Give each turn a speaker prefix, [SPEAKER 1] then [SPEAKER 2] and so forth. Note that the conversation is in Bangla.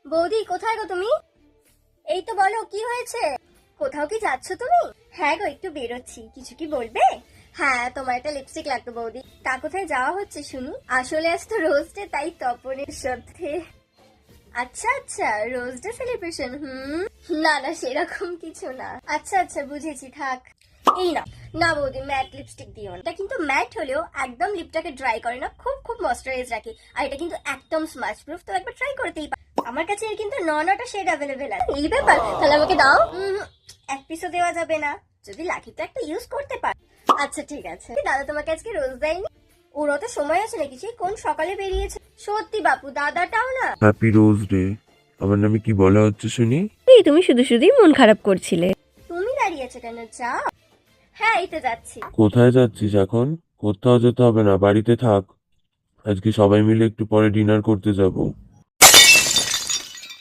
[SPEAKER 1] বৌদি কোথায় গো তুমি? এই তো বলো কি হয়েছে? কোথাও কি যাচ্ছ তুমি? হ্যাঁ গো একটু বেরোচ্ছি, কিছু কি বলবে? হ্যাঁ তোমার একটা লিপস্টিক লাগতো বৌদি। তা কোথায় যাওয়া হচ্ছে শুনি? আসলে আজ তো রোজ ডে, তাই তপনের সাথে। আচ্ছা আচ্ছা, রোজ ডে সেলিব্রেশন। না না সেরকম কিছু না। আচ্ছা আচ্ছা বুঝেছি, থাক। এই না, না বৌদি ম্যাট লিপস্টিক দিও না। এটা কিন্তু ম্যাট হলেও একদম লিপটাকে ড্রাই করে না, খুব খুব ময়শ্চারাইজ রাখে। আর এটা কিন্তু একদম স্মাচ প্রুফ, তো একবার ট্রাই করতেই পারো। আমার কাছে এর কিন্তু নটা শেড অ্যাভেলেবেল আছে। এই ব্যাপার, তাহলে আমাকে দাও। এক পিসও দেওয়া যাবে না, যদি লাকি তো একটা ইউজ করতে পার। আচ্ছা ঠিক আছে। দাদা তোমাকে আজকে রোজ দেয়নি? ওরও তো সময় আছে নাকি, সেই কোন সকালে বেরিয়েছে। সত্যি বাপু, দাদাটাও না।
[SPEAKER 2] Happy rose day. আমার নামে কি বলা হচ্ছে শুনি?
[SPEAKER 3] এই তুমি শুধু শুধুই মন খারাপ করছিলে।
[SPEAKER 1] তুমি দাঁড়িয়েছো কেন, যাও। হ্যাঁ এই তো যাচ্ছি।
[SPEAKER 2] কোথায় যাচ্ছিস এখন? কোথাও যেতে হবে না, বাড়িতে থাক। আজকে সবাই মিলে একটু পরে ডিনার করতে যাব।